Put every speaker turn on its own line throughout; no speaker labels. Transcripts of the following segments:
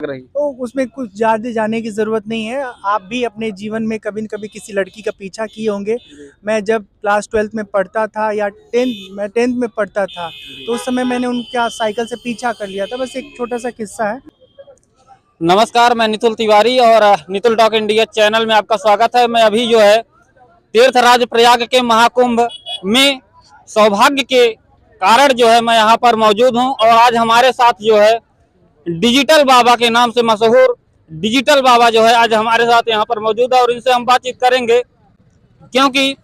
रही।
तो उसमें कुछ ज़्यादा जाने की ज़रूरत नहीं है। आप भी अपने जीवन में कभी न कभी किसी लड़की का पीछा किए होंगे। मैं जब क्लास 12th में पढ़ता था या 10th में पढ़ता था, तो उस समय मैंने उनका साइकिल से पीछा कर लिया था। बस एक छोटा-सा किस्सा है।
नमस्कार, मैं नितुल तिवारी और नितुल टॉक इंडिया चैनल में आपका स्वागत है। मैं अभी जो है तीर्थराज प्रयाग के महाकुंभ में सौभाग्य के कारण जो है मैं यहाँ पर मौजूद हूँ और आज हमारे साथ जो है डिजिटल बाबा के नाम से मशहूर डिजिटल बाबा जो है आज हमारे साथ यहाँ पर मौजूद है और इनसे हम बातचीत करेंगे, क्योंकि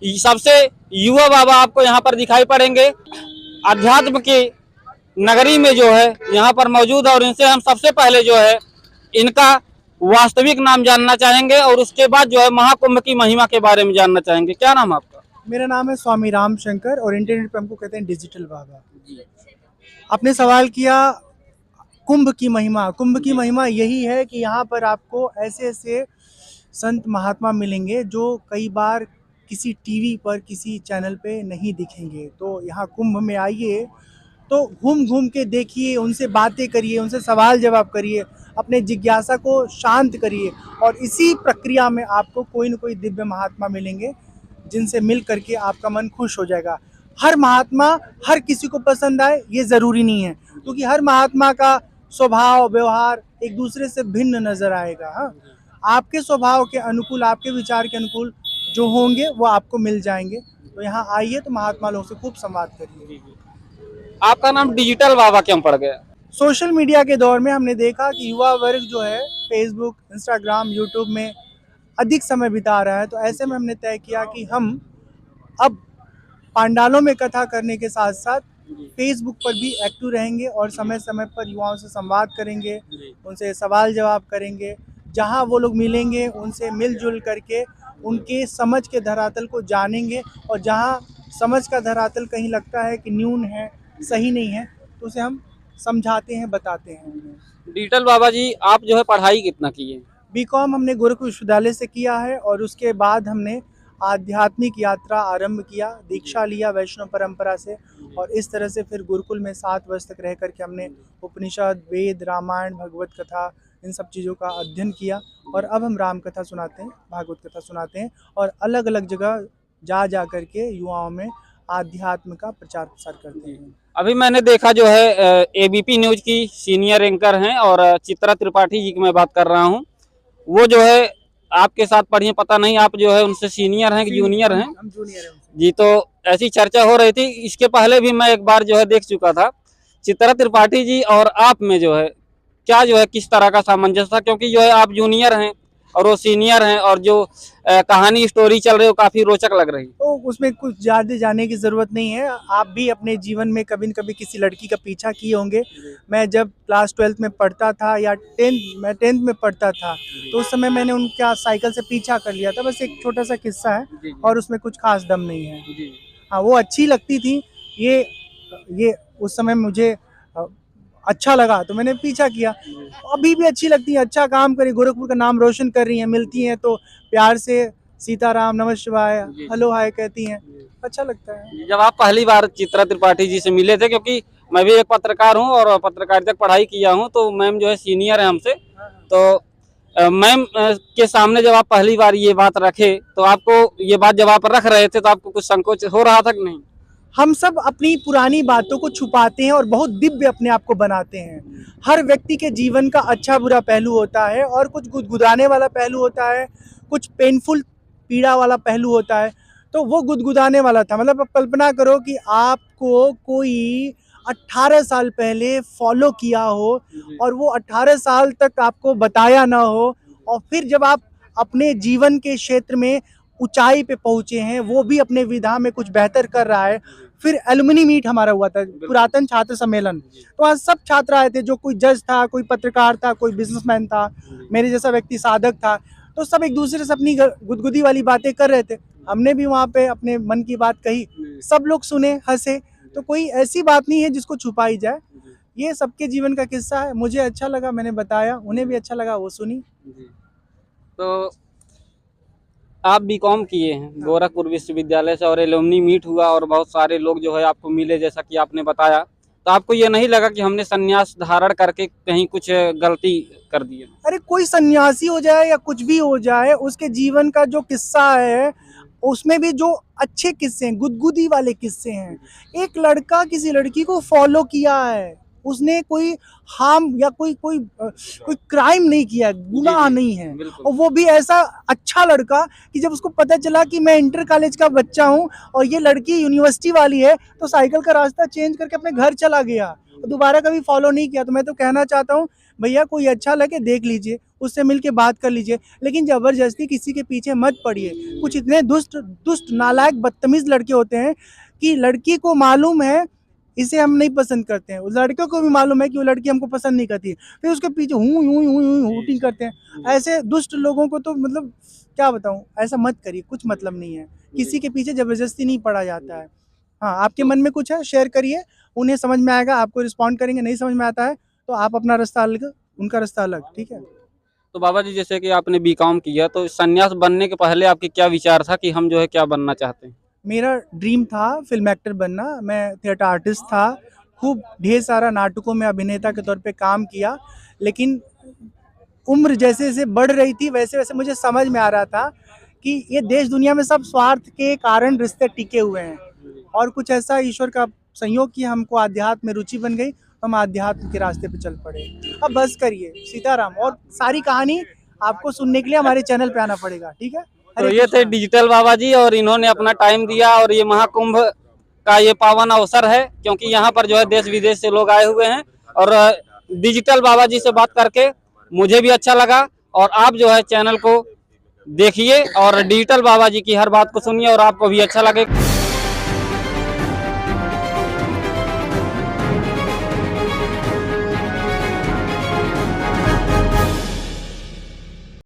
सबसे युवा बाबा आपको यहाँ पर दिखाई पड़ेंगे। अध्यात्म की नगरी में जो है यहाँ पर मौजूद है और इनसे हम सबसे पहले जो है इनका वास्तविक नाम जानना चाहेंगे और उसके बाद जो है महाकुंभ की महिमा के बारे में जानना चाहेंगे। क्या नाम है आपका?
मेरा नाम है स्वामी राम शंकर और इंटरनेट पे हमको कहते हैं डिजिटल बाबा। आपने सवाल किया कुंभ की महिमा। कुंभ की महिमा यही है कि यहाँ पर आपको ऐसे-ऐसे संत महात्मा मिलेंगे जो कई बार किसी टीवी पर, किसी चैनल पे नहीं दिखेंगे। तो यहाँ कुंभ में आइए तो घूम-घूम के देखिए, उनसे बातें करिए, उनसे सवाल जवाब करिए, अपने जिज्ञासा को शांत करिए और इसी प्रक्रिया में आपको कोई न कोई दिव्य महात्मा मिलेंगे, जिनसे मिल कर के आपका मन खुश हो जाएगा। हर महात्मा हर किसी को पसंद आए ये ज़रूरी नहीं है, क्योंकि हर महात्मा का स्वभाव, व्यवहार एक दूसरे से भिन्न नज़र आएगा। हाँ, आपके स्वभाव के अनुकूल, आपके विचार के अनुकूल जो होंगे वो आपको मिल जाएँगे। तो यहाँ आइए तो महात्मा लोगों से खूब संवाद करिए।
आपका नाम डिजिटल बाबा क्यों पड़ गया?
सोशल मीडिया के दौर में हमने देखा कि युवा वर्ग जो है फेसबुक, इंस्टाग्राम, यूट्यूब में अधिक समय बिता रहा है। तो ऐसे में हमने तय किया कि हम अब पांडालों में कथा करने के साथ-साथ फेसबुक पर भी एक्टिव रहेंगे और समय-समय पर युवाओं से संवाद करेंगे, उनसे सवाल-जवाब करेंगे। जहाँ वो लोग मिलेंगे उनसे मिल-जुल करके उनके समझ के धरातल को जानेंगे और जहाँ समझ का धरातल कहीं लगता है कि न्यून है, सही नहीं है, तो उसे हम समझाते हैं, बताते हैं उन्हें।
डिजिटल बाबा जी, आप जो है पढ़ाई कितना किए?
बीकॉम हमने गोरखपुर विश्वविद्यालय से किया है और उसके बाद हमने आध्यात्मिक यात्रा आरंभ किया, दीक्षा लिया वैष्णव परंपरा से और इस तरह से फिर गुरुकुल में 7 वर्ष तक रह कर के हमने उपनिषद, वेद, रामायण, भगवत कथा इन सब चीज़ों का अध्ययन किया और अब हम राम कथा सुनाते हैं, भागवत कथा सुनाते हैं और अलग-अलग जगह जा कर के युवाओं में आध्यात्म का प्रचार-प्रसार करते हैं।
अभी मैंने देखा जो है एबीपी न्यूज की सीनियर एंकर हैं और चित्रा त्रिपाठी जी की मैं बात कर रहा हूँ। वो जो है आपके साथ पढ़ी हैं, पता नहीं आप जो है उनसे सीनियर हैं कि जूनियर हैं?
हम जूनियर हैं उनसे।
जी, तो ऐसी चर्चा हो रही थी। इसके पहले भी मैं एक बार जो है देख चुका था। चित्रा त्रिपाठी जी और आप में जो है क्या जो है किस तरह का सामंजस्य था, क्योंकि जो है आप जूनियर हैं और वो सीनियर हैं और जो कहानी स्टोरी चल रही है वो काफी रोचक लग रही।
तो उसमें कुछ ज़्यादा जाने की ज़रूरत नहीं है। आप भी अपने जीवन में कभी न कभी किसी लड़की का पीछा किए होंगे। मैं जब क्लास 12th में पढ़ता था या 10th में पढ़ता था, तो उस समय मैंने उनका साइकिल से पीछा कर लिया था। बस एक छोटा-सा किस्सा है और उसमें कुछ ख़ास दम नहीं है। हाँ, वो अच्छी लगती थी। ये उस समय मुझे अच्छा लगा तो मैंने पीछा किया। अभी भी अच्छी लगती है, अच्छा काम करी, गोरखपुर का नाम रोशन कर रही हैं, मिलती हैं तो प्यार से सीताराम, नमः शिवाय, हेलो हाय कहती हैं, अच्छा लगता है।
जब आप पहली बार चित्रा त्रिपाठी जी से मिले थे, क्योंकि मैं भी एक पत्रकार हूँ और पत्रकारिता की पढ़ाई किया हूँ, तो मैम जो है सीनियर है हमसे, तो मैम के सामने जब आप पहली बार ये बात रखे तो आपको ये बात जब आप रख रहे थे तो आपको कुछ संकोच हो रहा था कि नहीं?
हम सब अपनी पुरानी बातों को छुपाते हैं और बहुत दिव्य अपने आप को बनाते हैं। हर व्यक्ति के जीवन का अच्छा बुरा पहलू होता है और कुछ गुदगुदाने वाला पहलू होता है, कुछ पेनफुल पीड़ा वाला पहलू होता है। तो वो गुदगुदाने वाला था। मतलब आप कल्पना करो कि आपको कोई 18 साल पहले फॉलो किया हो और वो 18 साल तक आपको बताया ना हो और फिर जब आप अपने जीवन के क्षेत्र में ऊंचाई पे पहुंचे हैं, वो भी अपने विधा में कुछ बेहतर कर रहा है। फिर एलुमनी मीट हमारा हुआ था, पुरातन छात्र सम्मेलन। तो वहाँ सब छात्र आए थे, जो कोई जज था, कोई पत्रकार था, कोई बिजनेसमैन था, मेरे जैसा व्यक्ति साधक था। तो सब एक दूसरे से अपनी गुदगुदी वाली बातें कर रहे थे। हमने भी वहाँ पे अपने मन की बात कही, सब लोग सुने, हंसे। तो कोई ऐसी बात नहीं है जिसको छुपाई जाए। ये सबके जीवन का किस्सा है। मुझे अच्छा लगा, मैंने बताया, उन्हें भी अच्छा लगा, वो सुनी।
तो आप बीकॉम किए हैं गोरखपुर विश्वविद्यालय से और एलुमनी मीट हुआ और बहुत सारे लोग जो है आपको मिले, जैसा कि आपने बताया। तो आपको ये नहीं लगा कि हमने संन्यास धारण करके कहीं कुछ गलती कर दी है?
अरे कोई सन्यासी हो जाए या कुछ भी हो जाए, उसके जीवन का जो किस्सा है उसमें भी जो अच्छे किस्से हैं, गुदगुदी वाले किस्से हैं। एक लड़का किसी लड़की को फॉलो किया है, उसने कोई हार्म या कोई क्राइम नहीं किया, गुनाह
जी,
नहीं है,
बिल्कुल।
और वो भी ऐसा अच्छा लड़का कि जब उसको पता चला कि मैं इंटर कॉलेज का बच्चा हूँ और ये लड़की यूनिवर्सिटी वाली है, तो साइकिल का रास्ता चेंज करके अपने घर चला गया और दोबारा कभी फॉलो नहीं किया। तो मैं तो कहना चाहता हूँ भैया, कोई अच्छा लगे देख लीजिए, उससे मिलके बात कर लीजिए, लेकिन जबरदस्ती किसी के पीछे मत पड़िए। कुछ इतने दुष्ट नालायक बदतमीज लड़के होते हैं कि लड़की को मालूम है इसे हम नहीं पसंद करते हैं, उस लड़के को भी मालूम है कि वो लड़की हमको पसंद नहीं करती है, फिर उसके पीछे हूटिंग करते हैं। ऐसे दुष्ट लोगों को तो मतलब क्या बताऊं, ऐसा मत करिए, कुछ मतलब नहीं है, किसी के पीछे जबरदस्ती नहीं पड़ा जाता है। हाँ, आपके मन में कुछ है शेयर करिए, उन्हें समझ में आएगा, आपको रिस्पॉन्ड करेंगे, नहीं समझ में आता है तो आप अपना रास्ता अलग, उनका रास्ता अलग, ठीक है।
तो बाबा जी, जैसे कि आपने बीकॉम किया, तो संन्यास बनने के पहले आपकी क्या विचार था कि हम जो है क्या बनना चाहते हैं?
मेरा ड्रीम था फिल्म एक्टर बनना, मैं थिएटर आर्टिस्ट था, खूब ढेर सारा नाटकों में अभिनेता के तौर पे काम किया, लेकिन उम्र जैसे जैसे बढ़ रही थी वैसे वैसे मुझे समझ में आ रहा था कि ये देश दुनिया में सब स्वार्थ के कारण रिश्ते टिके हुए हैं, और कुछ ऐसा ईश्वर का संयोग कि हमको आध्यात्म में रुचि बन गई, हम आध्यात्म के रास्ते पे चल पड़े। अब बस करिए, सीताराम, और सारी कहानी आपको सुनने के लिए हमारे चैनल पे आना पड़ेगा, ठीक है।
तो
हरे
ये थे
कृष्णा।
डिजिटल बाबा जी, और इन्होंने अपना टाइम दिया, और ये महाकुंभ का ये पावन अवसर है, क्योंकि यहाँ पर जो है देश विदेश से लोग आए हुए हैं। और डिजिटल बाबा जी से बात करके मुझे भी अच्छा लगा, और आप जो है चैनल को देखिए और डिजिटल बाबा जी की हर बात को सुनिए और आपको भी अच्छा लगे।